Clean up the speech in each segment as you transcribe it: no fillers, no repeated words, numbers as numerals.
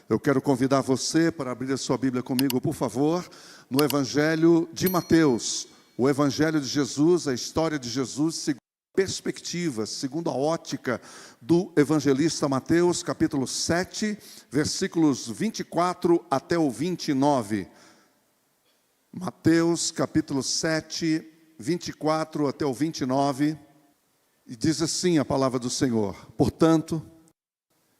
Eu quero convidar você para abrir a sua Bíblia comigo, por favor, no Evangelho de Mateus. O Evangelho de Jesus, a história de Jesus, segundo a perspectiva, segundo a ótica do evangelista Mateus, capítulo 7, versículos 24 até o 29. Mateus, capítulo 7, 24 até o 29. E diz assim a palavra do Senhor: portanto,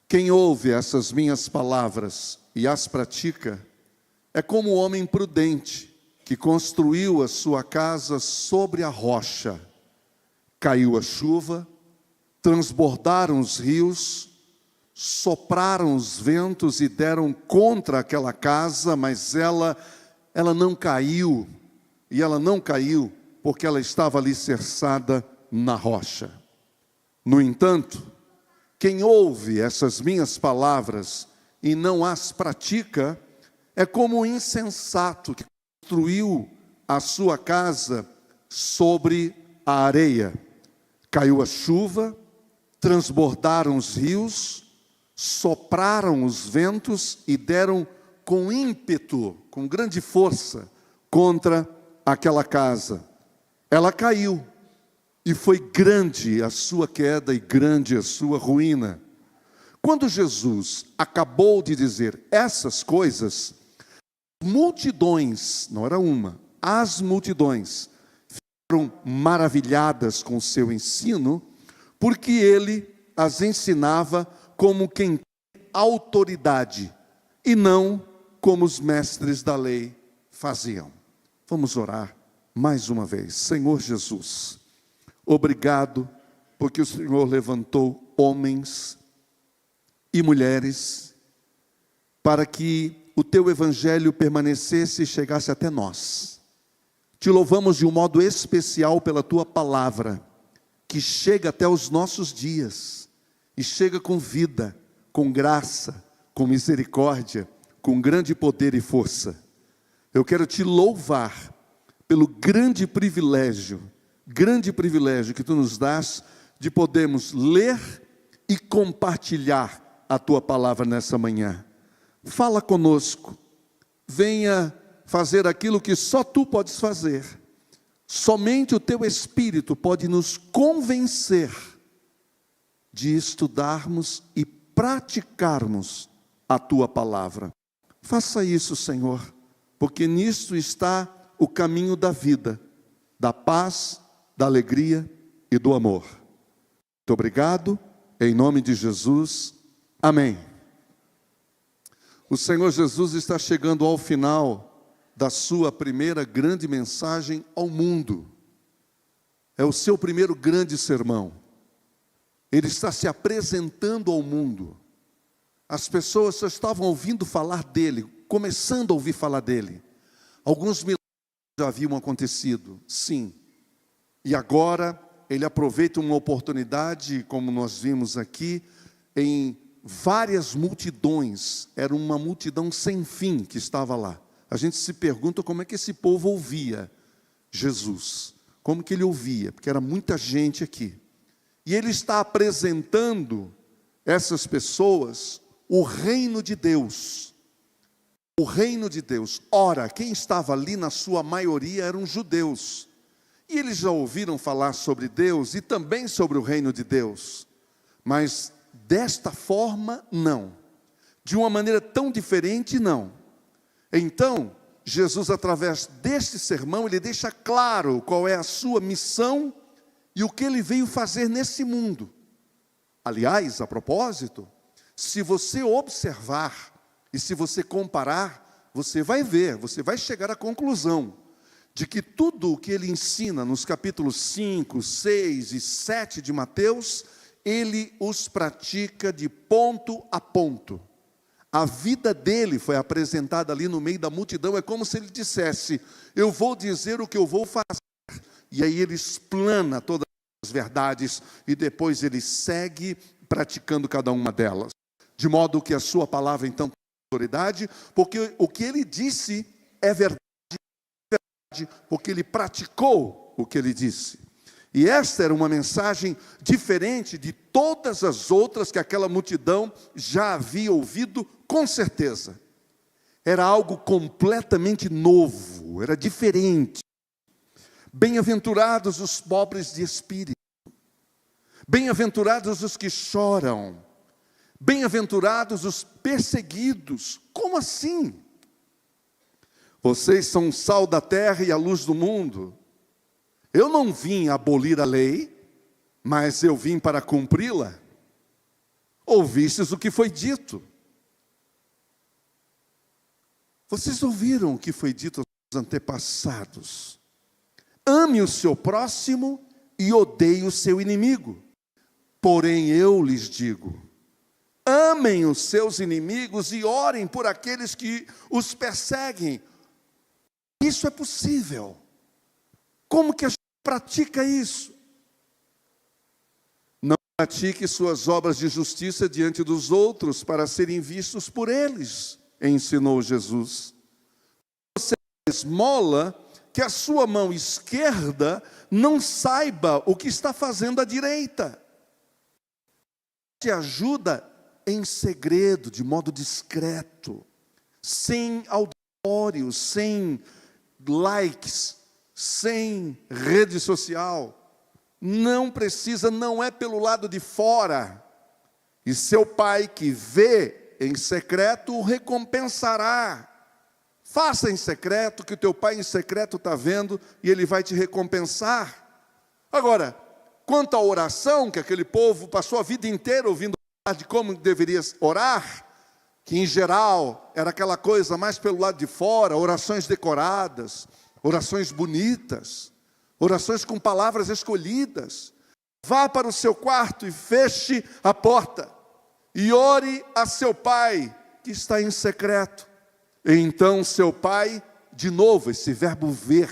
quem ouve essas minhas palavras e as pratica, é como o homem prudente que construiu a sua casa sobre a rocha. Caiu a chuva, transbordaram os rios, sopraram os ventos e deram contra aquela casa, mas ela não caiu, e ela não caiu porque ela estava alicerçada na rocha. No entanto, quem ouve essas minhas palavras e não as pratica, é como um insensato que construiu a sua casa sobre a areia. Caiu a chuva, transbordaram os rios, sopraram os ventos e deram com ímpeto, com grande força, contra aquela casa. Ela caiu. E foi grande a sua queda e grande a sua ruína. Quando Jesus acabou de dizer essas coisas, multidões, não era uma, as multidões ficaram maravilhadas com o seu ensino, porque ele as ensinava como quem tem autoridade, e não como os mestres da lei faziam. Vamos orar mais uma vez. Senhor Jesus, obrigado, porque o Senhor levantou homens e mulheres para que o teu evangelho permanecesse e chegasse até nós. Te louvamos de um modo especial pela tua palavra, que chega até os nossos dias, e chega com vida, com graça, com misericórdia, com grande poder e força. Eu quero te louvar pelo grande privilégio que tu nos dás de podermos ler e compartilhar a tua palavra nessa manhã. Fala conosco, venha fazer aquilo que só tu podes fazer. Somente o teu Espírito pode nos convencer de estudarmos e praticarmos a tua palavra. Faça isso, Senhor, porque nisto está o caminho da vida, da paz, da alegria e do amor. Muito obrigado, em nome de Jesus, amém. O Senhor Jesus está chegando ao final da sua primeira grande mensagem ao mundo. É o seu primeiro grande sermão. Ele está se apresentando ao mundo. As pessoas só estavam ouvindo falar dele, começando a ouvir falar dele. Alguns milagres já haviam acontecido, sim. E agora ele aproveita uma oportunidade, como nós vimos aqui, em várias multidões. Era uma multidão sem fim que estava lá. A gente se pergunta como é que esse povo ouvia Jesus. Como que ele ouvia? Porque era muita gente aqui. E ele está apresentando essas pessoas o reino de Deus. O reino de Deus. Ora, quem estava ali na sua maioria eram judeus. E eles já ouviram falar sobre Deus e também sobre o reino de Deus. Mas desta forma, não. De uma maneira tão diferente, não. Então, Jesus, através deste sermão, ele deixa claro qual é a sua missão e o que ele veio fazer nesse mundo. Aliás, a propósito, se você observar e se você comparar, você vai ver, você vai chegar à conclusão de que tudo o que ele ensina nos capítulos 5, 6 e 7 de Mateus, ele os pratica de ponto a ponto. A vida dele foi apresentada ali no meio da multidão, é como se ele dissesse: eu vou dizer o que eu vou fazer. E aí ele explana todas as verdades e depois ele segue praticando cada uma delas. De modo que a sua palavra então tem autoridade, porque o que ele disse é verdade, porque ele praticou o que ele disse. E esta era uma mensagem diferente de todas as outras que aquela multidão já havia ouvido, com certeza. Era algo completamente novo, era diferente. Bem-aventurados os pobres de espírito, bem-aventurados os que choram, bem-aventurados os perseguidos. Como assim? Vocês são o sal da terra e a luz do mundo. Eu não vim abolir a lei, mas eu vim para cumpri-la. Ouvistes o que foi dito. Vocês ouviram o que foi dito aos antepassados. Ame o seu próximo e odeie o seu inimigo. Porém eu lhes digo, amem os seus inimigos e orem por aqueles que os perseguem. Isso é possível. Como que a gente pratica isso? Não pratique suas obras de justiça diante dos outros para serem vistos por eles, ensinou Jesus. Você esmola que a sua mão esquerda não saiba o que está fazendo a direita. Te ajuda em segredo, de modo discreto, sem auditório, sem likes, sem rede social. Não precisa, não é pelo lado de fora. E seu pai que vê em secreto o recompensará. Faça em secreto, que o teu pai em secreto está vendo, e ele vai te recompensar. Agora, quanto à oração, que aquele povo passou a vida inteira ouvindo falar de como deveria orar, que em geral era aquela coisa mais pelo lado de fora, orações decoradas, orações bonitas, orações com palavras escolhidas. Vá para o seu quarto e feche a porta, e ore a seu pai, que está em secreto. E então seu pai, de novo, esse verbo ver,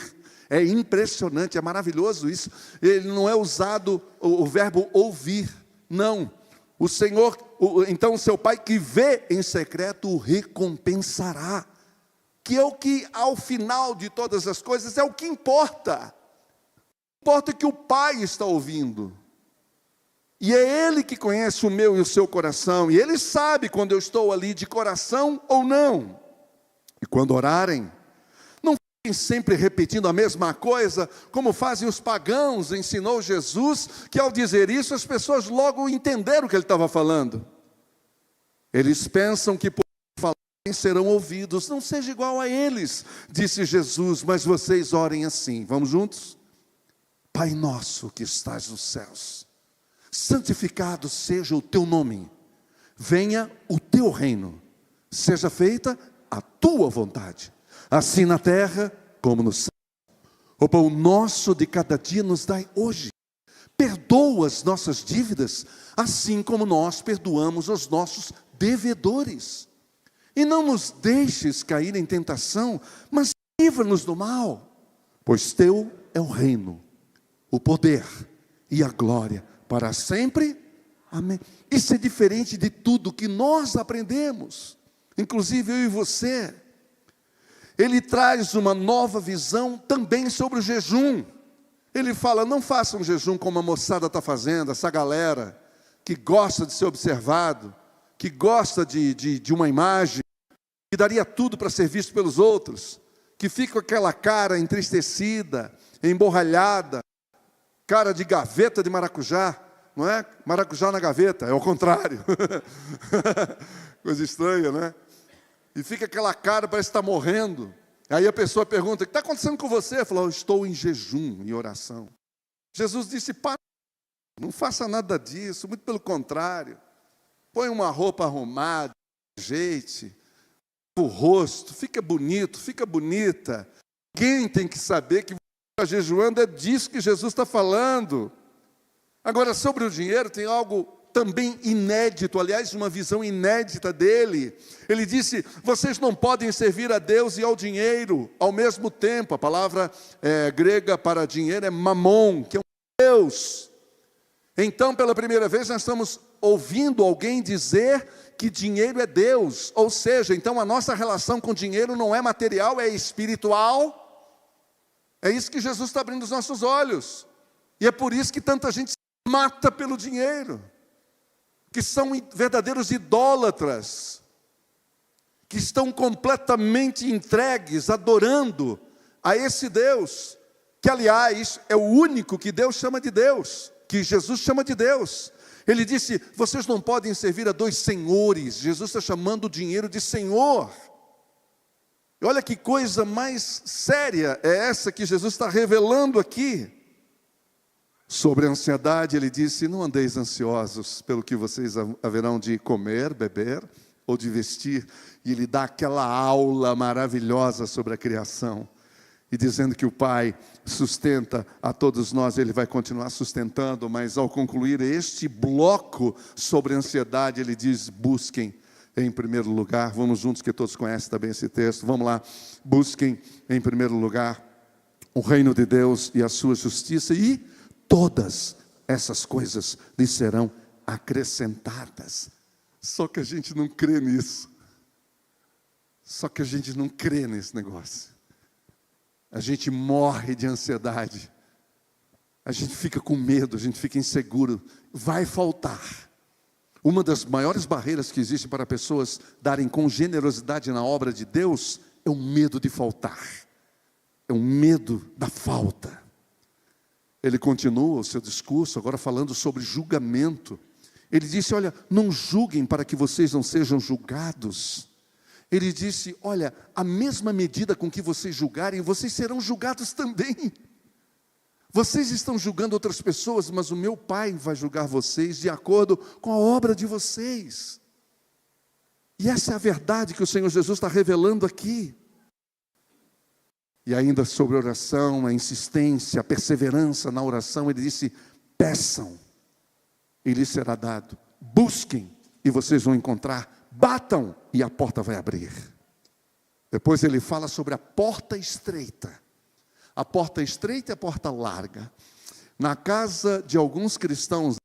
é impressionante, é maravilhoso isso. Ele não é usado o verbo ouvir, não. O Senhor, então seu pai que vê em secreto o recompensará. Que é o que, ao final de todas as coisas, é o que importa. Importa que o Pai está ouvindo. E é Ele que conhece o meu e o seu coração. E Ele sabe quando eu estou ali de coração ou não. E quando orarem, não fiquem sempre repetindo a mesma coisa, como fazem os pagãos, ensinou Jesus, que ao dizer isso, as pessoas logo entenderam o que Ele estava falando. Eles pensam que por serão ouvidos. Não seja igual a eles, disse Jesus, mas vocês orem assim. Vamos juntos? Pai nosso que estás nos céus, santificado seja o teu nome, venha o teu reino, seja feita a tua vontade, assim na terra como no céu. O pão nosso de cada dia nos dai hoje. Perdoa as nossas dívidas, assim como nós perdoamos os nossos devedores. E não nos deixes cair em tentação, mas livra-nos do mal. Pois teu é o reino, o poder e a glória para sempre. Amém. Isso é diferente de tudo que nós aprendemos, inclusive eu e você. Ele traz uma nova visão também sobre o jejum. Ele fala, não faça um jejum como a moçada está fazendo, essa galera que gosta de ser observado, que gosta de uma imagem, que daria tudo para ser visto pelos outros, que fica com aquela cara entristecida, emborralhada, cara de gaveta de maracujá, não é? Maracujá na gaveta, é o contrário. Coisa estranha, né? E fica aquela cara, parece que está morrendo. Aí a pessoa pergunta, o que está acontecendo com você? Fala, eu estou em jejum, em oração. Jesus disse, para, não faça nada disso, muito pelo contrário. Põe uma roupa arrumada, ajeite o rosto, fica bonito, fica bonita. Alguém tem que saber que você está jejuando, é disso que Jesus está falando. Agora, sobre o dinheiro, tem algo também inédito, aliás, uma visão inédita dele. Ele disse, vocês não podem servir a Deus e ao dinheiro ao mesmo tempo. A palavra grega para dinheiro é mamon, que é um Deus. Então, pela primeira vez, nós estamos ouvindo alguém dizer que dinheiro é Deus. Ou seja, então a nossa relação com dinheiro não é material, é espiritual. É isso que Jesus está abrindo os nossos olhos. E é por isso que tanta gente se mata pelo dinheiro, que são verdadeiros idólatras, que estão completamente entregues, adorando a esse Deus, que aliás é o único que Deus chama de Deus, que Jesus chama de Deus. Ele disse, vocês não podem servir a dois senhores. Jesus está chamando o dinheiro de senhor. E olha que coisa mais séria é essa que Jesus está revelando aqui. Sobre a ansiedade, ele disse, não andeis ansiosos pelo que vocês haverão de comer, beber ou de vestir. E ele dá aquela aula maravilhosa sobre a criação. E dizendo que o Pai sustenta a todos nós, Ele vai continuar sustentando, mas ao concluir este bloco sobre ansiedade, Ele diz, busquem em primeiro lugar, vamos juntos que todos conhecem também esse texto, vamos lá, busquem em primeiro lugar o reino de Deus e a sua justiça, e todas essas coisas lhes serão acrescentadas. Só que a gente não crê nisso, só que a gente não crê nesse negócio. A gente morre de ansiedade, a gente fica com medo, a gente fica inseguro, vai faltar. Uma das maiores barreiras que existe para pessoas darem com generosidade na obra de Deus é o medo de faltar, é o medo da falta. Ele continua o seu discurso, agora falando sobre julgamento. Ele disse, olha, não julguem para que vocês não sejam julgados. Ele disse, olha, a mesma medida com que vocês julgarem, vocês serão julgados também. Vocês estão julgando outras pessoas, mas o meu Pai vai julgar vocês de acordo com a obra de vocês. E essa é a verdade que o Senhor Jesus está revelando aqui. E ainda sobre oração, a insistência, a perseverança na oração, ele disse, peçam, e lhes será dado. Busquem, e vocês vão encontrar. Batam e a porta vai abrir. Depois ele fala sobre a porta estreita. A porta estreita e a porta larga. Na casa de alguns cristãos da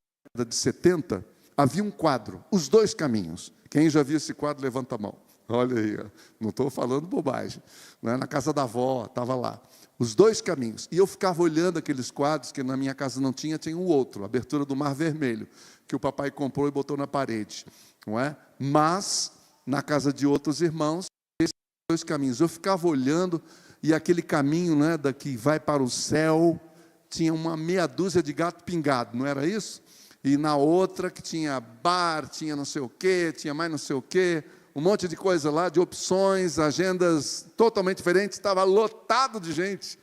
década de 70, havia um quadro, os dois caminhos. Quem já viu esse quadro, levanta a mão. Olha aí, não estou falando bobagem. Não é? Na casa da avó, estava lá. Os dois caminhos. E eu ficava olhando aqueles quadros, que na minha casa não tinha, tinha um outro, a abertura do Mar Vermelho, que o papai comprou e botou na parede. Não é? Mas, na casa de outros irmãos, esses dois caminhos. Eu ficava olhando, e aquele caminho, né, que vai para o céu, tinha uma meia dúzia de gato pingado, não era isso? E na outra que tinha bar, tinha não sei o quê, tinha mais não sei o quê, um monte de coisa lá, de opções, agendas totalmente diferentes, estava lotado de gente.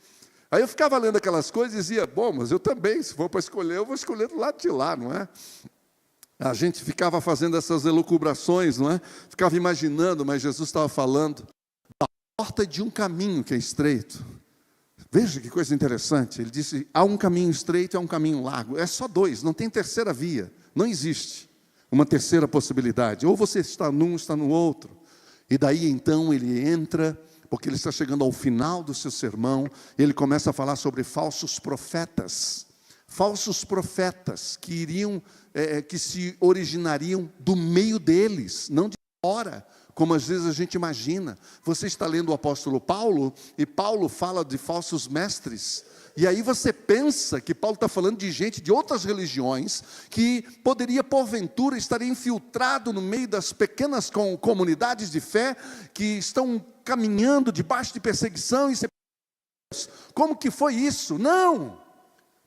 Aí eu ficava lendo aquelas coisas e dizia, bom, mas eu também, se for para escolher, eu vou escolher do lado de lá, não é? A gente ficava fazendo essas elucubrações, não é? Ficava imaginando, mas Jesus estava falando da porta de um caminho que é estreito. Veja que coisa interessante. Ele disse, há um caminho estreito e há um caminho largo. É só dois, não tem terceira via. Não existe uma terceira possibilidade. Ou você está num, está no outro. E daí então ele entra, porque ele está chegando ao final do seu sermão, e ele começa a falar sobre falsos profetas. Falsos profetas que iriam, que se originariam do meio deles, não de fora, como às vezes a gente imagina. Você está lendo o apóstolo Paulo, e Paulo fala de falsos mestres, e aí você pensa que Paulo está falando de gente de outras religiões, que poderia porventura estar infiltrado no meio das pequenas comunidades de fé, que estão caminhando debaixo de perseguição, e como que foi isso? Não!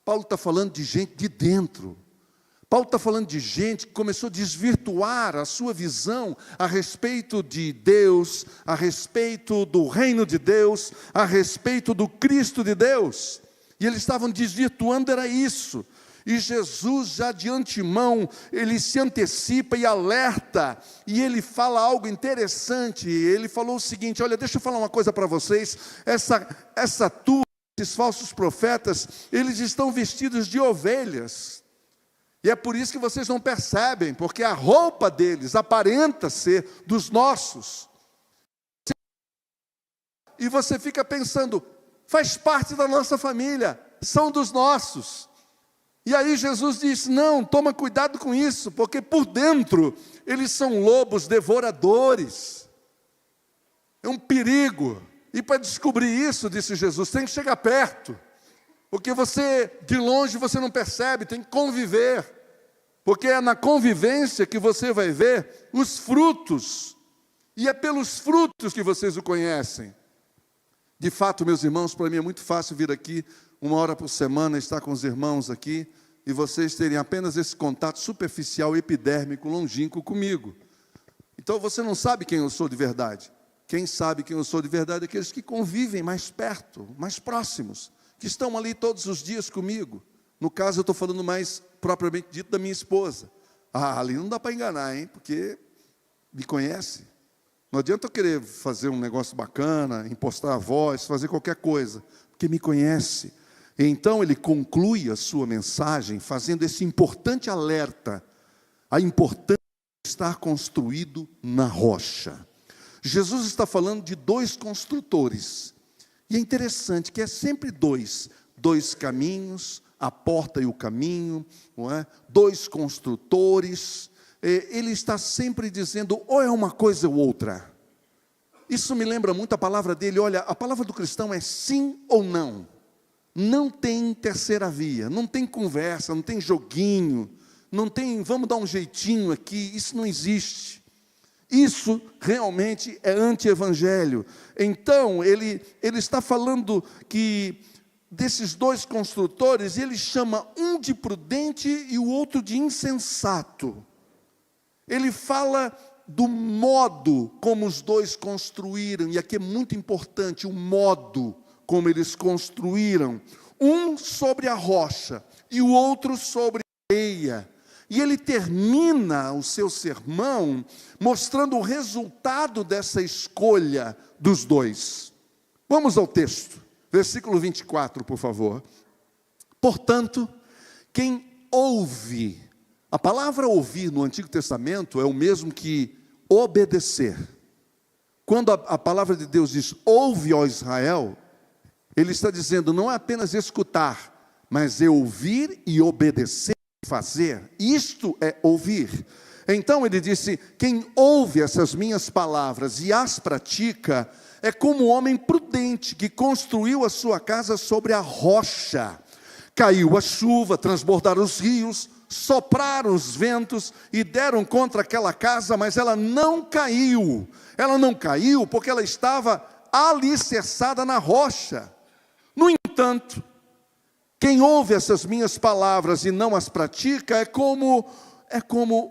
Paulo está falando de gente de dentro. Paulo está falando de gente que começou a desvirtuar a sua visão a respeito de Deus, a respeito do reino de Deus, a respeito do Cristo de Deus. E eles estavam desvirtuando, era isso. E Jesus já de antemão, ele se antecipa e alerta, e ele fala algo interessante. Ele falou o seguinte, olha, deixa eu falar uma coisa para vocês, essa turma, esses falsos profetas, eles estão vestidos de ovelhas, e é por isso que vocês não percebem, porque a roupa deles aparenta ser dos nossos, e você fica pensando, faz parte da nossa família, são dos nossos, e aí Jesus disse, não, toma cuidado com isso, porque por dentro, eles são lobos devoradores, é um perigo. E para descobrir isso, disse Jesus, tem que chegar perto. Porque de longe, você não percebe, tem que conviver. Porque é na convivência que você vai ver os frutos. E é pelos frutos que vocês o conhecem. De fato, meus irmãos, para mim é muito fácil vir aqui 1 hora por semana, estar com os irmãos aqui, e vocês terem apenas esse contato superficial, epidérmico, longínquo comigo. Então você não sabe quem eu sou de verdade. Quem sabe quem eu sou de verdade é aqueles que convivem mais perto, mais próximos, que estão ali todos os dias comigo. No caso, eu estou falando mais propriamente dito da minha esposa. Ali não dá para enganar, hein? Porque me conhece. Não adianta eu querer fazer um negócio bacana, impostar a voz, fazer qualquer coisa, porque me conhece. Então ele conclui a sua mensagem fazendo esse importante alerta, a importância de estar construído na rocha. Jesus está falando de 2 construtores, e é interessante que é sempre 2 caminhos, a porta e o caminho, não é? 2 construtores. Ele está sempre dizendo, ou é uma coisa ou outra. Isso me lembra muito a palavra dele. Olha, a palavra do cristão é sim ou não. Não tem terceira via, não tem conversa, não tem joguinho, não tem, vamos dar um jeitinho aqui, isso não existe. Isso realmente é anti-evangelho. Então, ele está falando que desses 2 construtores, ele chama um de prudente e o outro de insensato. Ele fala do modo como os 2 construíram, e aqui é muito importante o modo como eles construíram, um sobre a rocha e o outro sobre a areia. E ele termina o seu sermão mostrando o resultado dessa escolha dos 2. Vamos ao texto, versículo 24, por favor. Portanto, quem ouve, a palavra ouvir no Antigo Testamento é o mesmo que obedecer. Quando a palavra de Deus diz, ouve, ó Israel, ele está dizendo, não é apenas escutar, mas é ouvir e obedecer, fazer. Isto é ouvir. Então ele disse, quem ouve essas minhas palavras e as pratica, é como um homem prudente, que construiu a sua casa sobre a rocha. Caiu a chuva, transbordaram os rios, sopraram os ventos e deram contra aquela casa, mas ela não caiu. Ela não caiu porque ela estava alicerçada na rocha. No entanto, quem ouve essas minhas palavras e não as pratica é como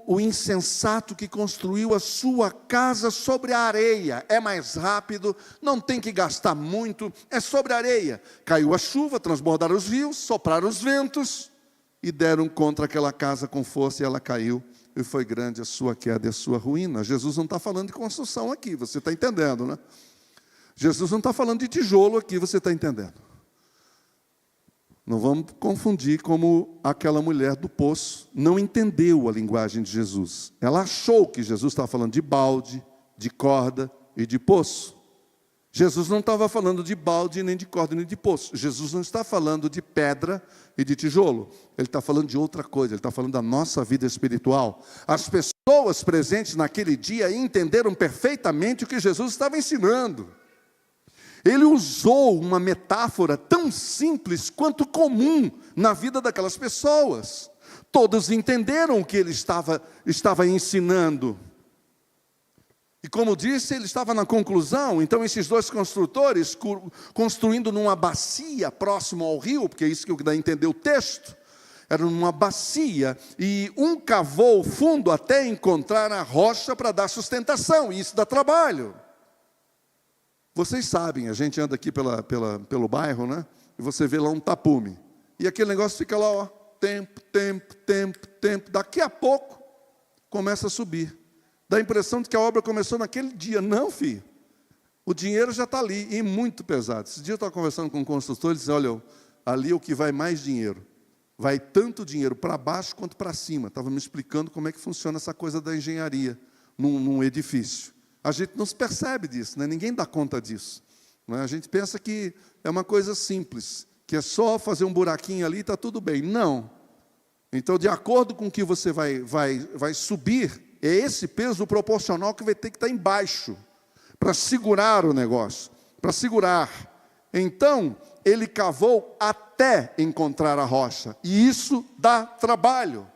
o insensato que construiu a sua casa sobre a areia. É mais rápido, não tem que gastar muito, é sobre a areia. Caiu a chuva, transbordaram os rios, sopraram os ventos e deram contra aquela casa com força, e ela caiu, e foi grande a sua queda e a sua ruína. Jesus não está falando de construção aqui, você está entendendo, né? Jesus não está falando de tijolo aqui, você está entendendo. Não vamos confundir como aquela mulher do poço não entendeu a linguagem de Jesus. Ela achou que Jesus estava falando de balde, de corda e de poço. Jesus não estava falando de balde, nem de corda, nem de poço. Jesus não está falando de pedra e de tijolo. Ele está falando de outra coisa, ele está falando da nossa vida espiritual. As pessoas presentes naquele dia entenderam perfeitamente o que Jesus estava ensinando. Ele usou uma metáfora tão simples quanto comum na vida daquelas pessoas. Todos entenderam o que ele estava ensinando. E como disse, ele estava na conclusão. Então esses 2 construtores, construindo numa bacia próximo ao rio, porque é isso que dá a entender o texto, era numa bacia, e um cavou fundo até encontrar a rocha para dar sustentação, e isso dá trabalho. Vocês sabem, a gente anda aqui pelo bairro, né? E você vê lá um tapume. E aquele negócio fica lá, ó, tempo. Daqui a pouco, começa a subir. Dá a impressão de que a obra começou naquele dia. Não, filho. O dinheiro já está ali, e muito pesado. Esse dia eu estava conversando com um construtor, ele disse, olha, ali é o que vai mais dinheiro. Vai tanto dinheiro para baixo quanto para cima. Estava me explicando como é que funciona essa coisa da engenharia num edifício. A gente não se percebe disso, né? Ninguém dá conta disso. Né? A gente pensa que é uma coisa simples, que é só fazer um buraquinho ali e está tudo bem. Não. Então, de acordo com o que você vai subir, é esse peso proporcional que vai ter que estar embaixo, para segurar o negócio, para segurar. Então, ele cavou até encontrar a rocha. E isso dá trabalho.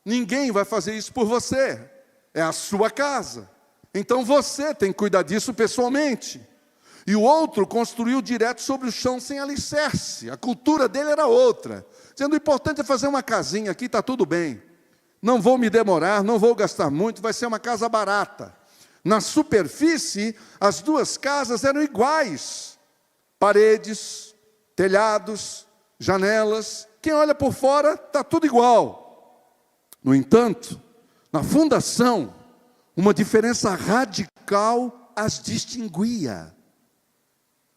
Ninguém vai fazer isso por você. É a sua casa. Então você tem que cuidar disso pessoalmente. E o outro construiu direto sobre o chão sem alicerce. A cultura dele era outra. Dizendo, o importante é fazer uma casinha aqui, está tudo bem. Não vou me demorar, não vou gastar muito, vai ser uma casa barata. Na superfície, as duas casas eram iguais. Paredes, telhados, janelas. Quem olha por fora, está tudo igual. No entanto, na fundação, uma diferença radical as distinguia.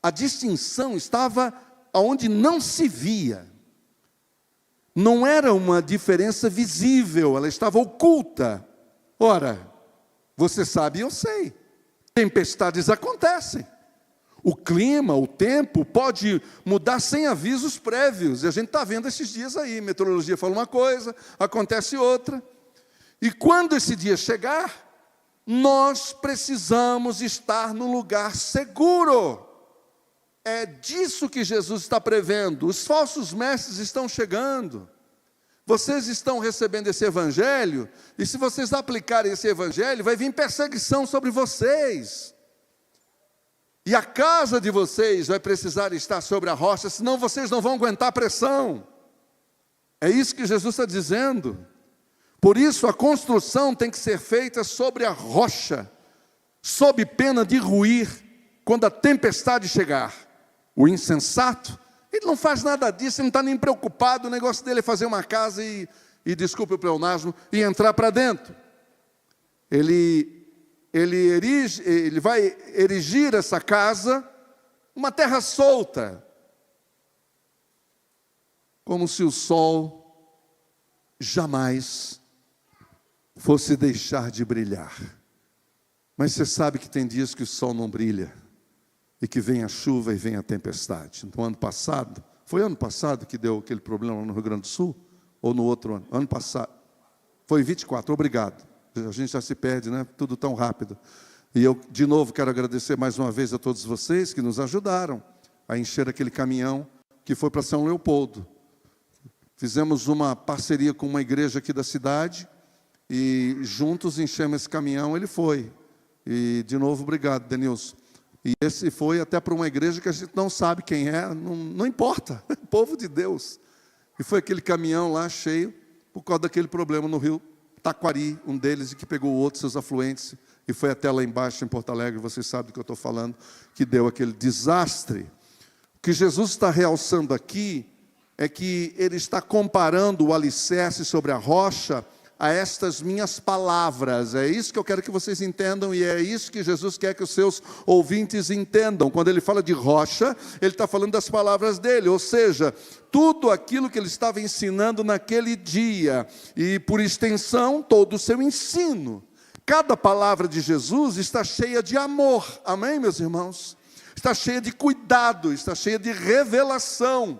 A distinção estava onde não se via. Não era uma diferença visível, ela estava oculta. Ora, você sabe e eu sei. Tempestades acontecem. O clima, o tempo pode mudar sem avisos prévios. E a gente está vendo esses dias aí. Meteorologia fala uma coisa, acontece outra. E quando esse dia chegar, nós precisamos estar num lugar seguro. É disso que Jesus está prevendo. Os falsos mestres estão chegando. Vocês estão recebendo esse evangelho, e se vocês aplicarem esse evangelho, vai vir perseguição sobre vocês. E a casa de vocês vai precisar estar sobre a rocha, senão vocês não vão aguentar a pressão. É isso que Jesus está dizendo. Por isso a construção tem que ser feita sobre a rocha, sob pena de ruir, quando a tempestade chegar. O insensato, ele não faz nada disso, ele não está nem preocupado, o negócio dele é fazer uma casa e desculpe o pleonasmo, e entrar para dentro. Ele vai erigir essa casa, uma terra solta, como se o sol jamais fosse deixar de brilhar. Mas você sabe que tem dias que o sol não brilha, e que vem a chuva e vem a tempestade. No ano passado, foi ano passado que deu aquele problema no Rio Grande do Sul? Ou no outro ano? Ano passado. Foi 24, obrigado. A gente já se perde, né? Tudo tão rápido. E eu, de novo, quero agradecer mais uma vez a todos vocês que nos ajudaram a encher aquele caminhão que foi para São Leopoldo. Fizemos uma parceria com uma igreja aqui da cidade e juntos enchemos esse caminhão, ele foi. E, de novo, obrigado, Denilson. E esse foi até para uma igreja que a gente não sabe quem é, não importa, é o povo de Deus. E foi aquele caminhão lá cheio, por causa daquele problema no rio Taquari, um deles, e que pegou o outro, seus afluentes, e foi até lá embaixo, em Porto Alegre, vocês sabem do que eu estou falando, que deu aquele desastre. O que Jesus está realçando aqui é que ele está comparando o alicerce sobre a rocha a estas minhas palavras. É isso que eu quero que vocês entendam, e é isso que Jesus quer que os seus ouvintes entendam. Quando ele fala de rocha, ele está falando das palavras dele, ou seja, tudo aquilo que ele estava ensinando naquele dia, e por extensão, todo o seu ensino. Cada palavra de Jesus está cheia de amor, amém, meus irmãos? Está cheia de cuidado, está cheia de revelação,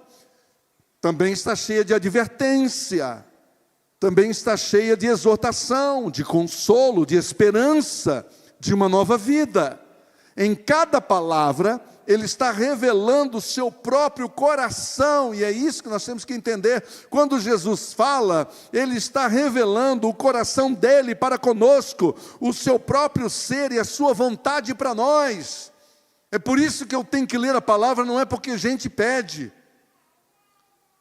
também está cheia de advertência, também está cheia de exortação, de consolo, de esperança, de uma nova vida. Em cada palavra, ele está revelando o seu próprio coração, e é isso que nós temos que entender. Quando Jesus fala, ele está revelando o coração dele para conosco, o seu próprio ser e a sua vontade para nós. É por isso que eu tenho que ler a palavra, não é porque gente pede,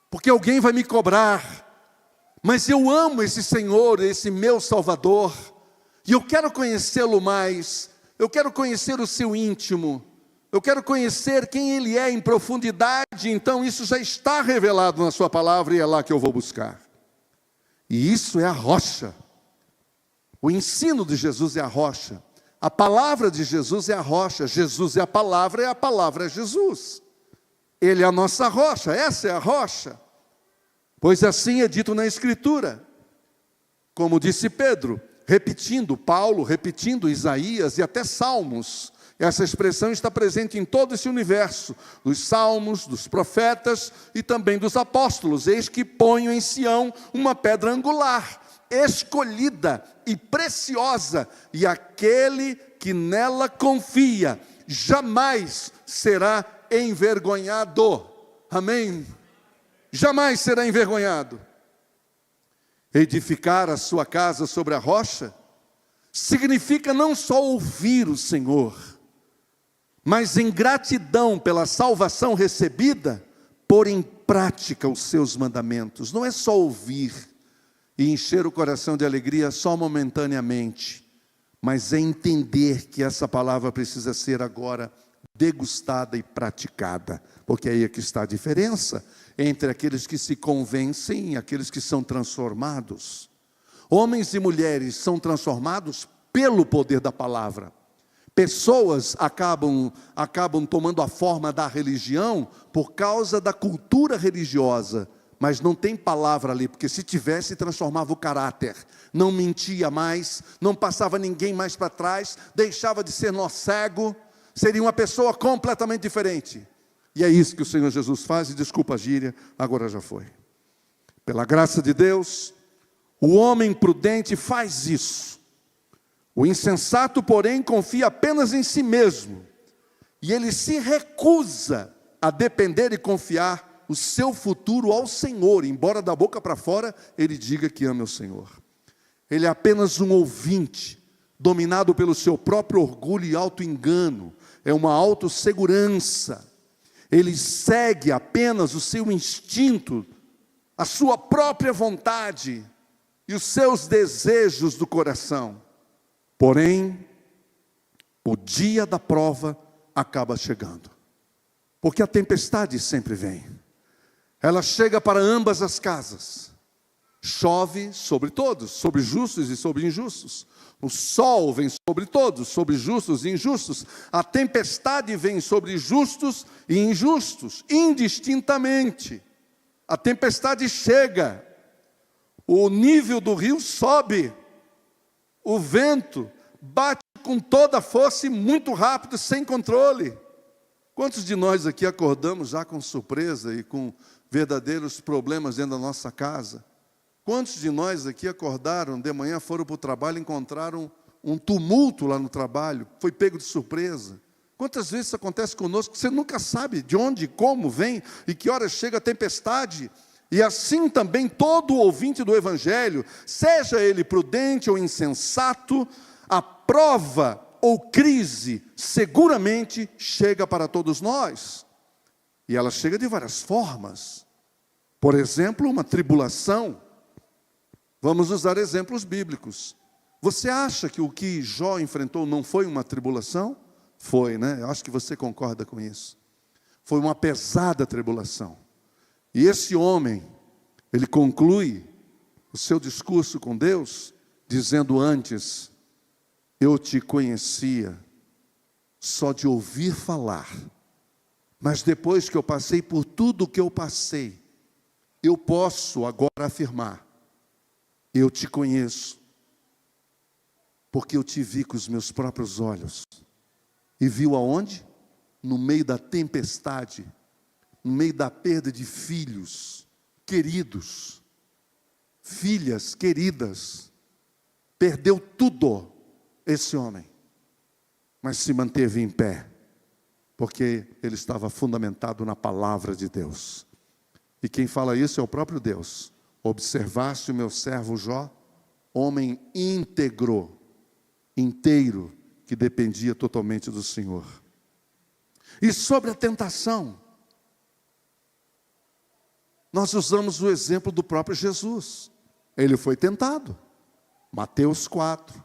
porque alguém vai me cobrar. Mas eu amo esse Senhor, esse meu Salvador, e eu quero conhecê-lo mais, eu quero conhecer o seu íntimo, eu quero conhecer quem Ele é em profundidade, então isso já está revelado na sua palavra, e é lá que eu vou buscar. E isso é a rocha. O ensino de Jesus é a rocha, a palavra de Jesus é a rocha, Jesus é a palavra é Jesus. Ele é a nossa rocha, essa é a rocha. Pois assim é dito na Escritura, como disse Pedro, repetindo Paulo, repetindo Isaías e até Salmos. Essa expressão está presente em todo esse universo, dos Salmos, dos profetas e também dos apóstolos. Eis que ponho em Sião uma pedra angular, escolhida e preciosa, e aquele que nela confia jamais será envergonhado. Amém? Jamais será envergonhado. Edificar a sua casa sobre a rocha significa não só ouvir o Senhor, mas em gratidão pela salvação recebida, pôr em prática os seus mandamentos. Não é só ouvir e encher o coração de alegria só momentaneamente, mas é entender que essa palavra precisa ser agora degustada e praticada, porque aí é que está a diferença entre aqueles que se convencem e aqueles que são transformados. Homens e mulheres são transformados pelo poder da palavra. Pessoas acabam tomando a forma da religião por causa da cultura religiosa, mas não tem palavra ali, porque se tivesse, transformava o caráter, não mentia mais, não passava ninguém mais para trás, deixava de ser nó cego, seria uma pessoa completamente diferente. E é isso que o Senhor Jesus faz, e desculpa a gíria, agora já foi. Pela graça de Deus, o homem prudente faz isso. O insensato, porém, confia apenas em si mesmo, e ele se recusa a depender e confiar o seu futuro ao Senhor, embora da boca para fora ele diga que ama o Senhor. Ele é apenas um ouvinte, dominado pelo seu próprio orgulho e auto-engano, é uma autossegurança. Ele segue apenas o seu instinto, a sua própria vontade e os seus desejos do coração. Porém, o dia da prova acaba chegando, porque a tempestade sempre vem. Ela chega para ambas as casas. Chove sobre todos, sobre justos e sobre injustos. O sol vem sobre todos, sobre justos e injustos. A tempestade vem sobre justos e injustos, indistintamente. A tempestade chega, o nível do rio sobe, o vento bate com toda a força e muito rápido, sem controle. Quantos de nós aqui acordamos já com surpresa e com verdadeiros problemas dentro da nossa casa? Quantos de nós aqui acordaram de manhã, foram para o trabalho e encontraram um tumulto lá no trabalho? Foi pego de surpresa. Quantas vezes isso acontece conosco? Você nunca sabe de onde, como vem e que hora chega a tempestade. E assim também todo ouvinte do Evangelho, seja ele prudente ou insensato, a prova ou crise seguramente chega para todos nós. E ela chega de várias formas. Por exemplo, uma tribulação. Vamos usar exemplos bíblicos. Você acha que o que Jó enfrentou não foi uma tribulação? Foi, né? Eu acho que você concorda com isso. Foi uma pesada tribulação. E esse homem, ele conclui o seu discurso com Deus, dizendo antes: eu te conhecia só de ouvir falar, mas depois que eu passei por tudo o que eu passei, eu posso agora afirmar: eu te conheço, porque eu te vi com os meus próprios olhos. E viu aonde? No meio da tempestade, no meio da perda de filhos queridos, filhas queridas. Perdeu tudo esse homem, mas se manteve em pé, porque ele estava fundamentado na palavra de Deus. E quem fala isso é o próprio Deus. Observaste o meu servo Jó, homem íntegro, inteiro, que dependia totalmente do Senhor. E sobre a tentação, nós usamos o exemplo do próprio Jesus. Ele foi tentado. Mateus 4,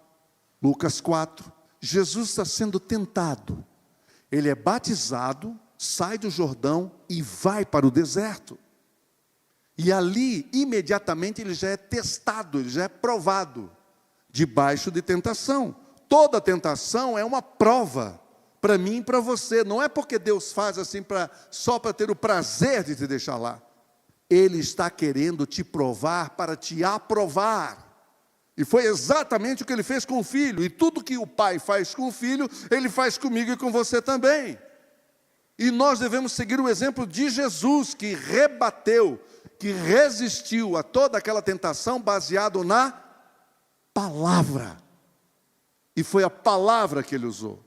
Lucas 4. Jesus está sendo tentado. Ele é batizado, sai do Jordão e vai para o deserto. E ali, imediatamente, ele já é testado, ele já é provado, debaixo de tentação. Toda tentação é uma prova, para mim e para você. Não é porque Deus faz assim só para ter o prazer de te deixar lá. Ele está querendo te provar para te aprovar. E foi exatamente o que ele fez com o filho. E tudo que o pai faz com o filho, ele faz comigo e com você também. E nós devemos seguir o exemplo de Jesus, que rebateu, que resistiu a toda aquela tentação baseado na palavra. E foi a palavra que ele usou.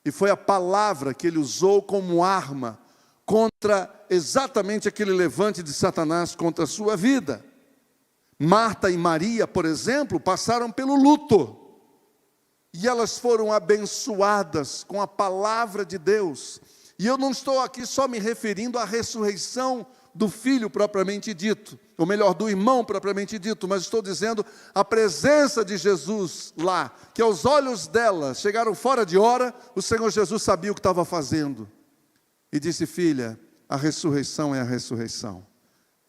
E foi a palavra que ele usou como arma contra exatamente aquele levante de Satanás contra a sua vida. Marta e Maria, por exemplo, passaram pelo luto. E elas foram abençoadas com a palavra de Deus. E eu não estou aqui só me referindo à ressurreição do filho propriamente dito, ou melhor, do irmão propriamente dito, mas estou dizendo a presença de Jesus lá, que aos olhos dela chegaram fora de hora, o Senhor Jesus sabia o que estava fazendo. E disse: filha, a ressurreição é a ressurreição.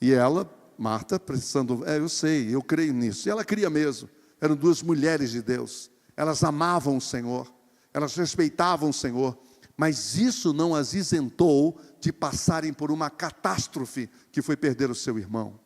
E ela, Marta, precisando, eu sei, eu creio nisso. E ela cria mesmo. Eram duas mulheres de Deus. Elas amavam o Senhor, elas respeitavam o Senhor, mas isso não as isentou de passarem por uma catástrofe que foi perder o seu irmão.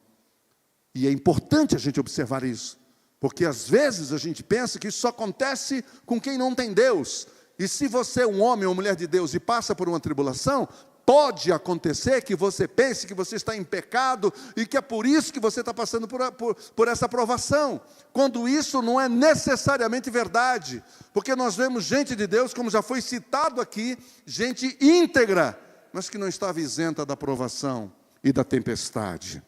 E é importante a gente observar isso, porque às vezes a gente pensa que isso só acontece com quem não tem Deus. E se você é um homem ou mulher de Deus e passa por uma tribulação, pode acontecer que você pense que você está em pecado e que é por isso que você está passando por essa provação, quando isso não é necessariamente verdade, porque nós vemos gente de Deus, como já foi citado aqui, gente íntegra, mas que não estava isenta da provação e da tempestade.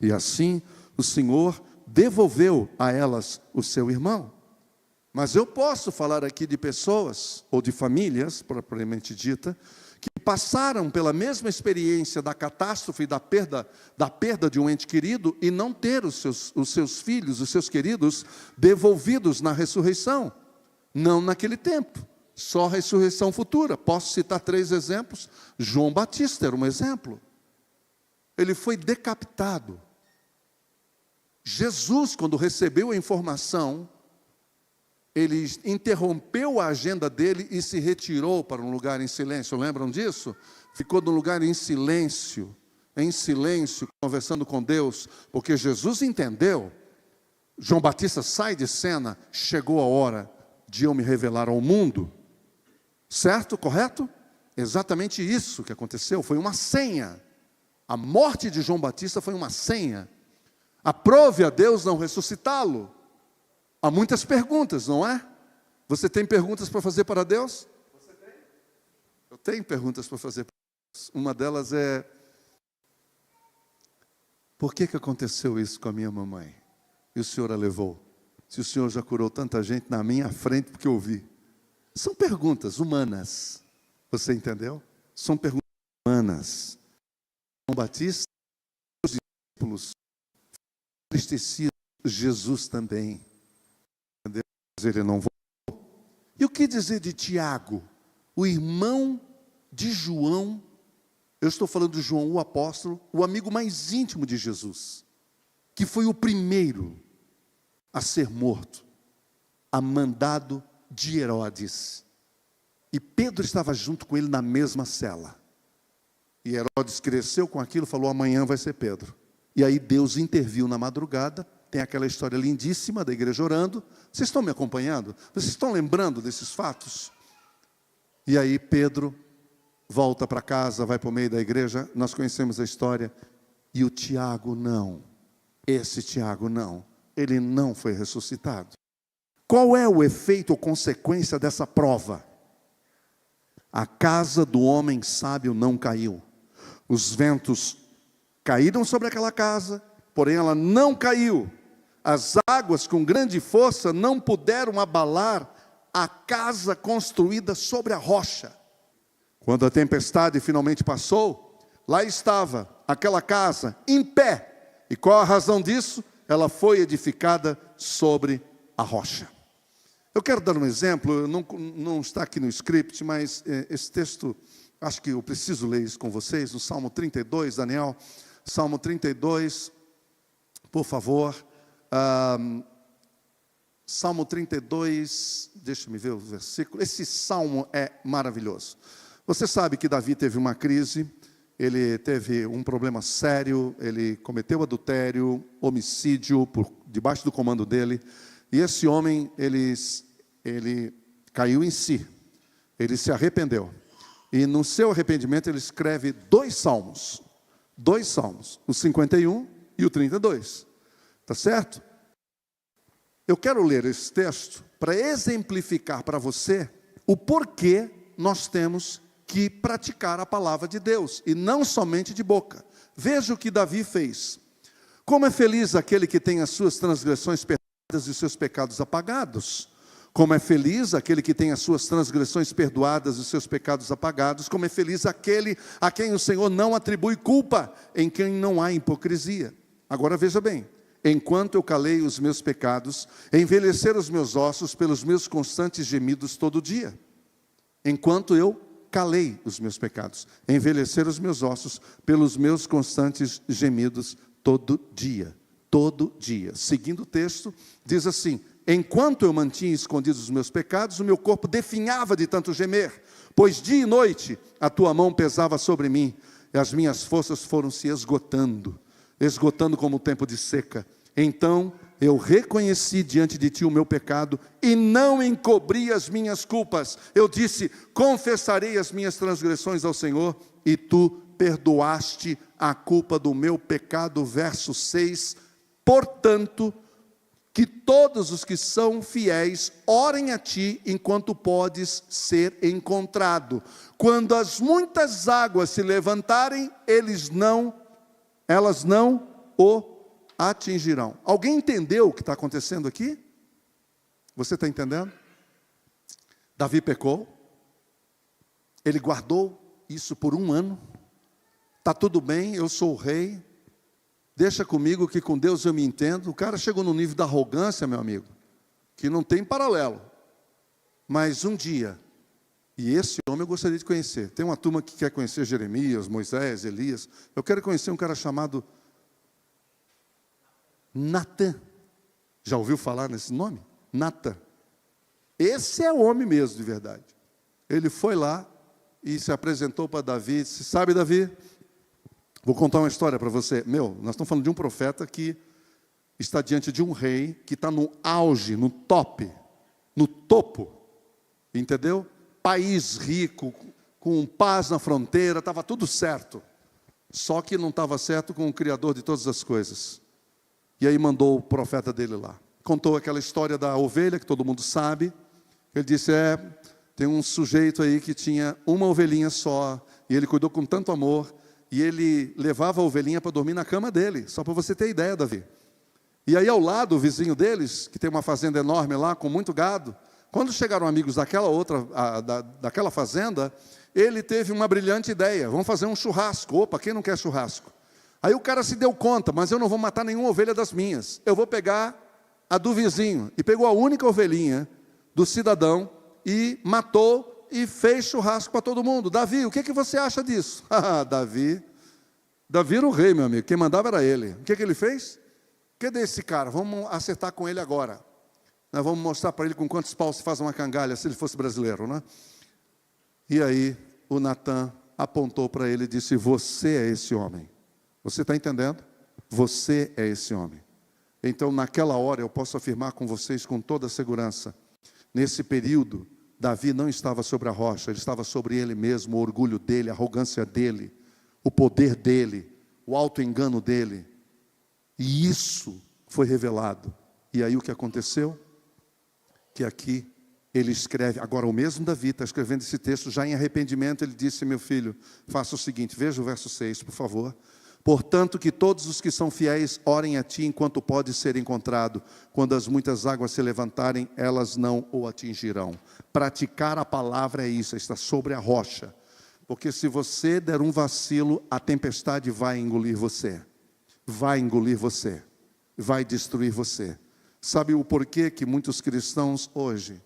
E assim o Senhor devolveu a elas o seu irmão. Mas eu posso falar aqui de pessoas, ou de famílias, propriamente dita, que passaram pela mesma experiência da catástrofe e da perda de um ente querido e não ter os seus filhos, os seus queridos, devolvidos na ressurreição. Não naquele tempo, só ressurreição futura. Posso citar 3 exemplos. João Batista era um exemplo. Ele foi decapitado. Jesus, quando recebeu a informação, ele interrompeu a agenda dele e se retirou para um lugar em silêncio. Lembram disso? Ficou num lugar em silêncio, conversando com Deus, porque Jesus entendeu. João Batista sai de cena, chegou a hora de eu me revelar ao mundo. Certo? Correto? Exatamente isso que aconteceu, foi uma senha. A morte de João Batista foi uma senha. Aprove a Deus não ressuscitá-lo. Há muitas perguntas, não é? Você tem perguntas para fazer para Deus? Você tem? Eu tenho perguntas para fazer para Deus. Uma delas é: por que aconteceu isso com a minha mamãe? E o Senhor a levou? Se o Senhor já curou tanta gente na minha frente, porque eu vi. São perguntas humanas. Você entendeu? São perguntas humanas. João Batista, os discípulos, entristecidos, Jesus também. Ele não voltou. E o que dizer de Tiago, o irmão de João? Eu estou falando de João, o apóstolo, o amigo mais íntimo de Jesus, que foi o primeiro a ser morto, a mandado de Herodes. E Pedro estava junto com ele na mesma cela. E Herodes cresceu com aquilo, falou: amanhã vai ser Pedro. E aí Deus interviu na madrugada. Tem aquela história lindíssima da igreja orando. Vocês estão me acompanhando? Vocês estão lembrando desses fatos? E aí Pedro volta para casa, vai para o meio da igreja. Nós conhecemos a história. E o Tiago não. Esse Tiago não. Ele não foi ressuscitado. Qual é o efeito ou consequência dessa prova? A casa do homem sábio não caiu. Os ventos caíram sobre aquela casa, porém ela não caiu. As águas com grande força não puderam abalar a casa construída sobre a rocha. Quando a tempestade finalmente passou, lá estava aquela casa em pé. E qual a razão disso? Ela foi edificada sobre a rocha. Eu quero dar um exemplo, não está aqui no script, mas esse texto, acho que eu preciso ler isso com vocês, no Salmo 32, Daniel, Salmo 32, por favor. Salmo 32, deixa-me ver o versículo. Esse salmo é maravilhoso. Você sabe que Davi teve uma crise, ele teve um problema sério, ele cometeu adultério, homicídio, debaixo do comando dele. E esse homem, ele caiu em si, ele se arrependeu. E no seu arrependimento ele escreve 2 salmos, o 51 e o 32. Está certo? Eu quero ler esse texto para exemplificar para você o porquê nós temos que praticar a palavra de Deus, e não somente de boca. Veja o que Davi fez. Como é feliz aquele que tem as suas transgressões perdoadas e os seus pecados apagados. Como é feliz aquele que tem as suas transgressões perdoadas e os seus pecados apagados. Como é feliz aquele a quem o Senhor não atribui culpa, em quem não há hipocrisia. Agora veja bem, enquanto eu calei os meus pecados, envelheceram os meus ossos pelos meus constantes gemidos todo dia. Enquanto eu calei os meus pecados, envelheceram os meus ossos pelos meus constantes gemidos todo dia. Todo dia. Seguindo o texto, diz assim: enquanto eu mantinha escondidos os meus pecados, o meu corpo definhava de tanto gemer, pois dia e noite a tua mão pesava sobre mim, e as minhas forças foram se esgotando como o tempo de seca. Então eu reconheci diante de ti o meu pecado, e não encobri as minhas culpas. Eu disse: confessarei as minhas transgressões ao Senhor, e tu perdoaste a culpa do meu pecado. Verso 6, portanto, que todos os que são fiéis orem a ti enquanto podes ser encontrado. Quando as muitas águas se levantarem, elas não o atingirão. Alguém entendeu o que está acontecendo aqui? Você está entendendo? Davi pecou, ele guardou isso por 1 ano. Está tudo bem, eu sou o rei, deixa comigo que com Deus eu me entendo. O cara chegou no nível da arrogância, meu amigo, que não tem paralelo. Mas um dia, e esse homem eu gostaria de conhecer. Tem uma turma que quer conhecer Jeremias, Moisés, Elias. Eu quero conhecer um cara chamado Natã. Já ouviu falar nesse nome? Natã. Esse é o homem mesmo, de verdade. Ele foi lá e se apresentou para Davi e disse: sabe, Davi, vou contar uma história para você. Nós estamos falando de um profeta que está diante de um rei que está no auge, no top, no topo, entendeu? País rico, com paz na fronteira, estava tudo certo. Só que não estava certo com o Criador de todas as coisas. E aí mandou o profeta dele lá. Contou aquela história da ovelha, que todo mundo sabe. Ele disse: tem um sujeito aí que tinha uma ovelhinha só, e ele cuidou com tanto amor, e ele levava a ovelhinha para dormir na cama dele, só para você ter ideia, Davi. E aí ao lado, o vizinho deles, que tem uma fazenda enorme lá, com muito gado, quando chegaram amigos daquela fazenda, ele teve uma brilhante ideia: vamos fazer um churrasco. Opa, quem não quer churrasco? Aí o cara se deu conta: mas eu não vou matar nenhuma ovelha das minhas, eu vou pegar a do vizinho. E pegou a única ovelhinha do cidadão e matou e fez churrasco para todo mundo. Davi, o que você acha disso? Davi era o rei, meu amigo, quem mandava era ele. O que ele fez? Cadê esse cara? Vamos acertar com ele agora. Nós vamos mostrar para ele com quantos paus se faz uma cangalha, se ele fosse brasileiro, né? E aí o Natã apontou para ele e disse: você é esse homem. Você está entendendo? Você é esse homem. Então, naquela hora, eu posso afirmar com vocês com toda segurança: nesse período, Davi não estava sobre a rocha, ele estava sobre ele mesmo, o orgulho dele, a arrogância dele, o poder dele, o auto-engano dele. E isso foi revelado. E aí o que aconteceu? Que aqui ele escreve, agora o mesmo Davi está escrevendo esse texto já em arrependimento. Ele disse: meu filho, faça o seguinte, veja o verso 6, por favor. Portanto, que todos os que são fiéis orem a ti enquanto pode ser encontrado. Quando as muitas águas se levantarem, elas não o atingirão. Praticar a palavra é isso, está sobre a rocha. Porque se você der um vacilo, a tempestade vai engolir você. Vai engolir você. Vai destruir você. Sabe o porquê que muitos cristãos hoje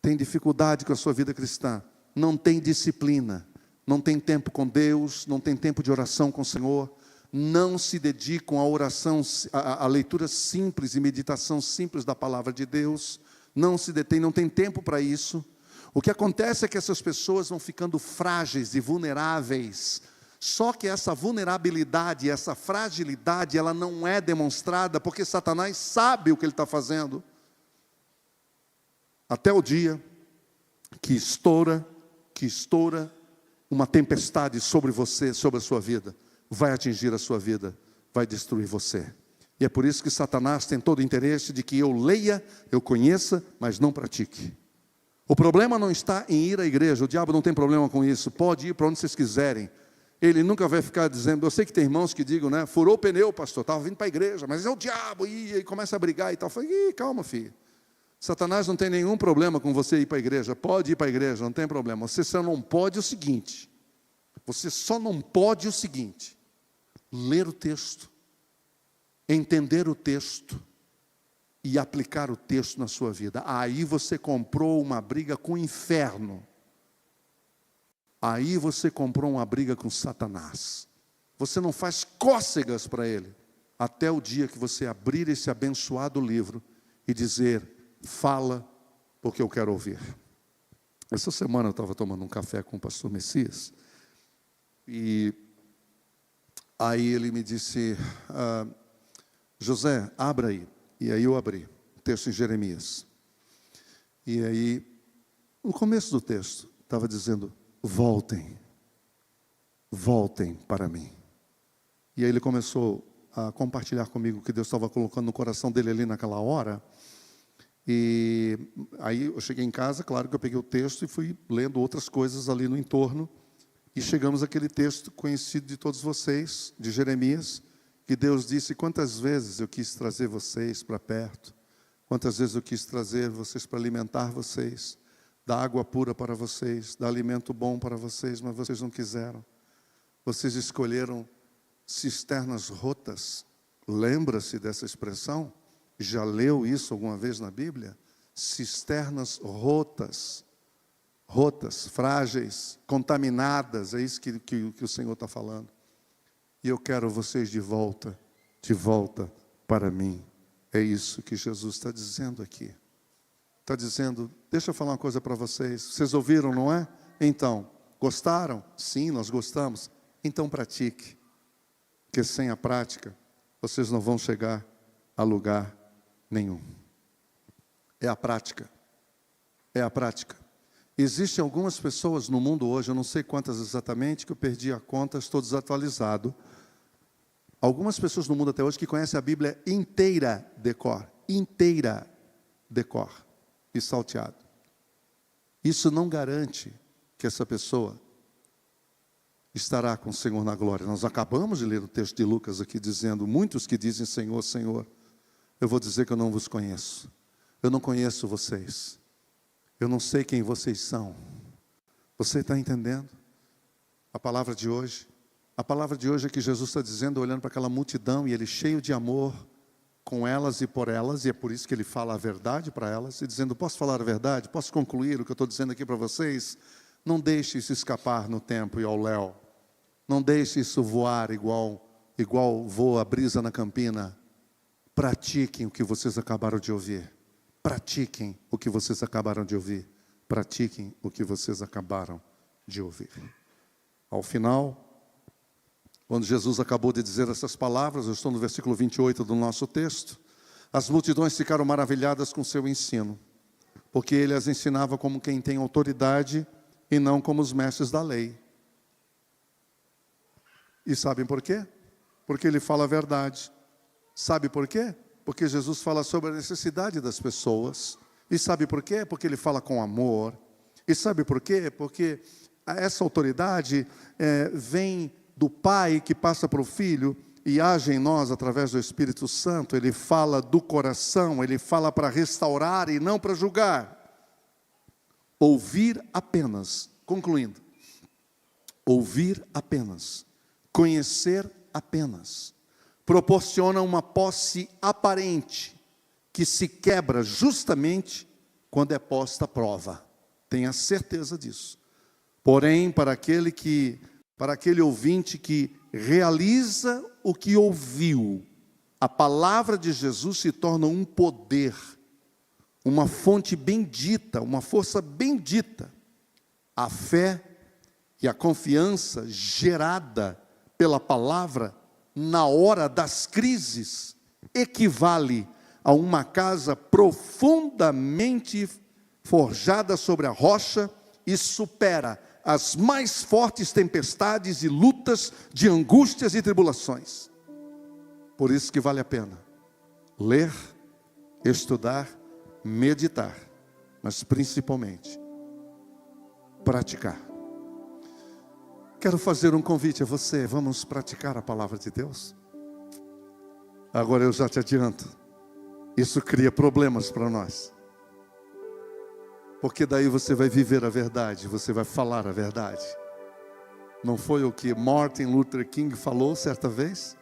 têm dificuldade com a sua vida cristã? Não tem disciplina, não tem tempo com Deus, não tem tempo de oração com o Senhor, não se dedicam à oração, à leitura simples e meditação simples da palavra de Deus, não se detêm, não tem tempo para isso. O que acontece é que essas pessoas vão ficando frágeis e vulneráveis. Só que essa vulnerabilidade, essa fragilidade, ela não é demonstrada porque Satanás sabe o que ele está fazendo. Até o dia que estoura uma tempestade sobre você, sobre a sua vida, vai atingir a sua vida, vai destruir você. E é por isso que Satanás tem todo o interesse de que eu leia, eu conheça, mas não pratique. O problema não está em ir à igreja, o diabo não tem problema com isso, pode ir para onde vocês quiserem. Ele nunca vai ficar dizendo, eu sei que tem irmãos que digam, né, furou o pneu, pastor, estava vindo para a igreja, mas é o diabo, e aí começa a brigar e tal. Eu falei, calma, filho. Satanás não tem nenhum problema com você ir para a igreja, pode ir para a igreja, não tem problema. Você só não pode o seguinte, ler o texto, entender o texto e aplicar o texto na sua vida. Aí você comprou uma briga com o inferno. Aí você comprou uma briga com Satanás. Você não faz cócegas para ele, até o dia que você abrir esse abençoado livro e dizer, fala, porque eu quero ouvir. Essa semana eu estava tomando um café com o pastor Messias, e aí ele me disse, José, abra aí. E aí eu abri, o texto em Jeremias. E aí, no começo do texto, estava dizendo, voltem para mim. E aí ele começou a compartilhar comigo o que Deus estava colocando no coração dele ali naquela hora. E aí eu cheguei em casa, claro que eu peguei o texto e fui lendo outras coisas ali no entorno. E chegamos àquele texto conhecido de todos vocês, de Jeremias, que Deus disse, quantas vezes eu quis trazer vocês para perto, quantas vezes eu quis trazer vocês para alimentar vocês, dar água pura para vocês, dar alimento bom para vocês, mas vocês não quiseram. Vocês escolheram cisternas rotas. Lembra-se dessa expressão? Já leu isso alguma vez na Bíblia? Cisternas rotas, frágeis, contaminadas, é isso que o Senhor está falando. E eu quero vocês de volta para mim. É isso que Jesus está dizendo aqui. Está dizendo, deixa eu falar uma coisa para vocês. Vocês ouviram, não é? Então, gostaram? Sim, nós gostamos. Então pratique. Porque sem a prática, vocês não vão chegar a lugar nenhum. É a prática. É a prática. Existem algumas pessoas no mundo hoje, eu não sei quantas exatamente, que eu perdi a conta, estou desatualizado. Algumas pessoas no mundo até hoje que conhecem a Bíblia inteira de cor e salteado. Isso não garante que essa pessoa estará com o Senhor na glória. Nós acabamos de ler o texto de Lucas aqui dizendo, muitos que dizem Senhor, Senhor, eu vou dizer que eu não vos conheço. Eu não conheço vocês. Eu não sei quem vocês são. Você está entendendo? A palavra de hoje é que Jesus está dizendo, olhando para aquela multidão, e Ele cheio de amor com elas e por elas, e é por isso que Ele fala a verdade para elas, e dizendo, posso falar a verdade? Posso concluir o que eu estou dizendo aqui para vocês? Não deixe isso escapar no tempo e ao léu. Não deixe isso voar igual voa a brisa na campina. Pratiquem o que vocês acabaram de ouvir. Pratiquem o que vocês acabaram de ouvir. Pratiquem o que vocês acabaram de ouvir. Ao final, quando Jesus acabou de dizer essas palavras, eu estou no versículo 28 do nosso texto, as multidões ficaram maravilhadas com seu ensino, porque ele as ensinava como quem tem autoridade e não como os mestres da lei. E sabem por quê? Porque ele fala a verdade. Sabe por quê? Porque Jesus fala sobre a necessidade das pessoas. E sabe por quê? Porque ele fala com amor. E sabe por quê? Porque essa autoridade vem do Pai que passa para o Filho e age em nós através do Espírito Santo. Ele fala do coração, ele fala para restaurar e não para julgar. Ouvir apenas, concluindo, ouvir apenas, conhecer apenas, proporciona uma posse aparente que se quebra justamente quando é posta à prova. Tenha certeza disso. Porém, para aquele ouvinte que realiza o que ouviu, a palavra de Jesus se torna um poder, uma fonte bendita, uma força bendita. A fé e a confiança gerada pela palavra na hora das crises equivale a uma casa profundamente forjada sobre a rocha e supera as mais fortes tempestades e lutas de angústias e tribulações. Por isso que vale a pena ler, estudar, meditar mas principalmente praticar. Quero fazer um convite a você, vamos praticar a palavra de Deus? Agora eu já te adianto, isso cria problemas para nós. Porque daí você vai viver a verdade, você vai falar a verdade. Não foi o que Martin Luther King falou certa vez?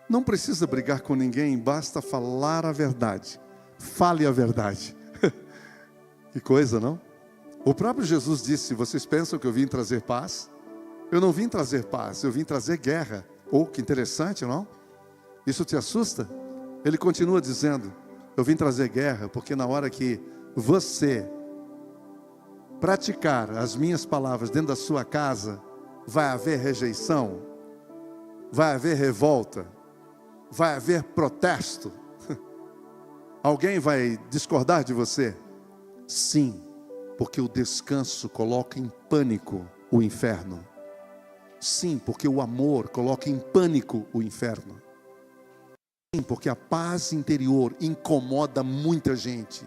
Não precisa brigar com ninguém, basta falar a verdade. Fale a verdade. Que coisa, não? O próprio Jesus disse, vocês pensam que eu vim trazer paz? Eu não vim trazer paz, eu vim trazer guerra. Oh, que interessante, não? Isso te assusta? Ele continua dizendo, eu vim trazer guerra, porque na hora que você praticar as minhas palavras dentro da sua casa, vai haver rejeição, vai haver revolta, vai haver protesto. Alguém vai discordar de você? Sim, porque o descanso coloca em pânico o inferno. Sim, porque o amor coloca em pânico o inferno. Sim, porque a paz interior incomoda muita gente.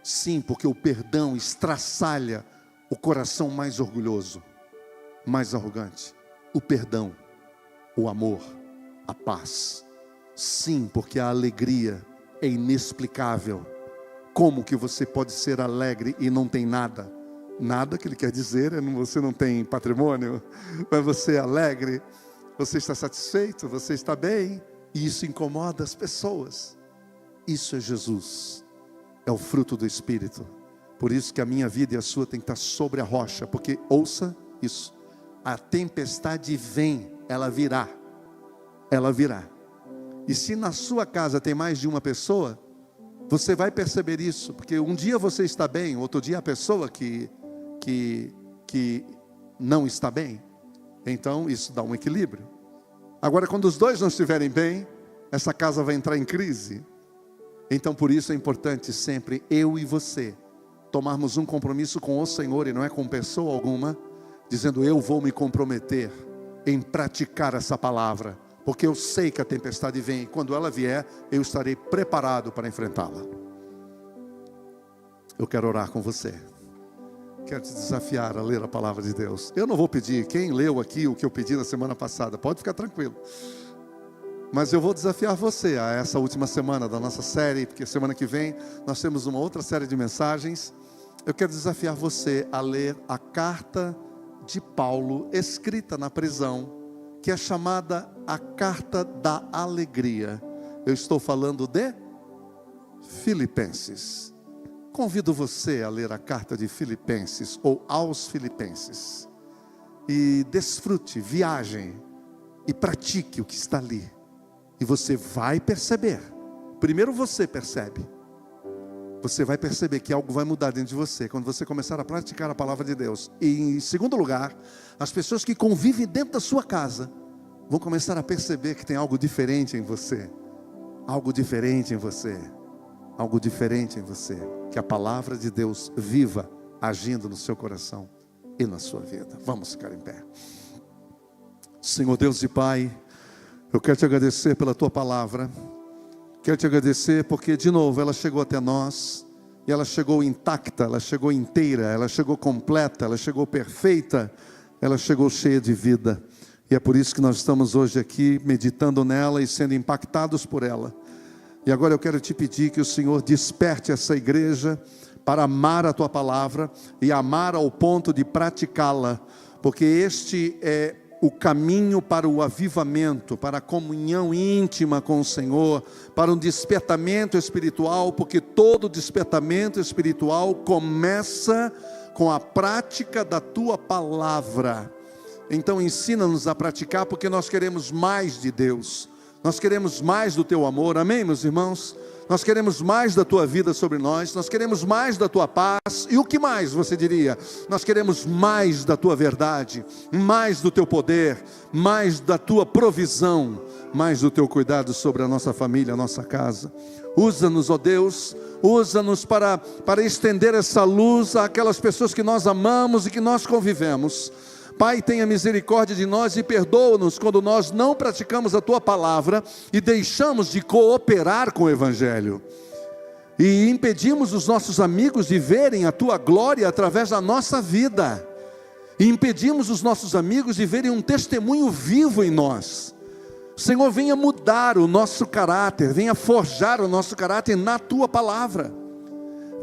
Sim, porque o perdão estraçalha o coração mais orgulhoso, mais arrogante. O perdão, o amor, a paz. Sim, porque a alegria é inexplicável. Como que você pode ser alegre e não tem nada? Nada que ele quer dizer é você não tem patrimônio, mas você é alegre, você está satisfeito, você está bem, e isso incomoda as pessoas. Isso é Jesus, é o fruto do Espírito. Por isso que a minha vida e a sua tem que estar sobre a rocha, porque ouça isso, a tempestade vem, ela virá, e se na sua casa tem mais de uma pessoa, você vai perceber isso, porque um dia você está bem, outro dia a pessoa que não está bem. Então isso dá um equilíbrio. Agora quando os dois não estiverem bem, essa casa vai entrar em crise. Então por isso é importante sempre eu e você tomarmos um compromisso com o Senhor, e não é com pessoa alguma, dizendo eu vou me comprometer em praticar essa palavra, porque eu sei que a tempestade vem, e quando ela vier, eu estarei preparado para enfrentá-la. Eu quero orar com você. Quero te desafiar a ler a palavra de Deus. Eu não vou pedir, quem leu aqui o que eu pedi na semana passada, pode ficar tranquilo. Mas eu vou desafiar você a essa última semana da nossa série, porque semana que vem nós temos uma outra série de mensagens. Eu quero desafiar você a ler a carta de Paulo, escrita na prisão, que é chamada a Carta da Alegria. Eu estou falando de Filipenses. Convido você a ler a carta de Filipenses, ou aos Filipenses, e desfrute, viaje, e pratique o que está ali, e você vai perceber, primeiro você percebe, você vai perceber que algo vai mudar dentro de você, quando você começar a praticar a palavra de Deus. E em segundo lugar, as pessoas que convivem dentro da sua casa, vão começar a perceber que tem algo diferente em você, algo diferente em você, algo diferente em você, que a palavra de Deus viva, agindo no seu coração e na sua vida. Vamos ficar em pé. Senhor Deus e Pai, eu quero te agradecer pela tua palavra, quero te agradecer porque de novo ela chegou até nós, e ela chegou intacta, ela chegou inteira, ela chegou completa, ela chegou perfeita, ela chegou cheia de vida, e é por isso que nós estamos hoje aqui meditando nela e sendo impactados por ela. E agora eu quero te pedir que o Senhor desperte essa igreja para amar a tua palavra e amar ao ponto de praticá-la, porque este é o caminho para o avivamento, para a comunhão íntima com o Senhor, para um despertamento espiritual, porque todo despertamento espiritual começa com a prática da tua palavra. Então ensina-nos a praticar, porque nós queremos mais de Deus. Nós queremos mais do teu amor, amém, meus irmãos? Nós queremos mais da tua vida sobre nós, nós queremos mais da tua paz, e o que mais você diria? Nós queremos mais da tua verdade, mais do teu poder, mais da tua provisão, mais do teu cuidado sobre a nossa família, a nossa casa. Usa-nos, ó Deus, usa-nos para estender essa luz àquelas pessoas que nós amamos e que nós convivemos. Pai, tenha misericórdia de nós e perdoa-nos quando nós não praticamos a tua palavra e deixamos de cooperar com o Evangelho. e impedimos os nossos amigos de verem a tua glória através da nossa vida, e impedimos os nossos amigos de verem um testemunho vivo em nós. Senhor, venha mudar o nosso caráter, venha forjar o nosso caráter na tua palavra,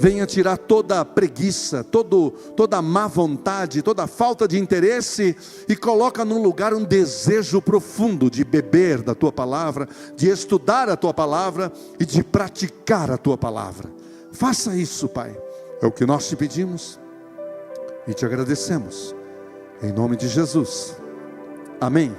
venha tirar toda a preguiça, toda a má vontade, toda a falta de interesse, e coloca num lugar um desejo profundo de beber da tua palavra, de estudar a tua palavra e de praticar a tua palavra. Faça isso, Pai, é o que nós te pedimos e te agradecemos, em nome de Jesus, amém.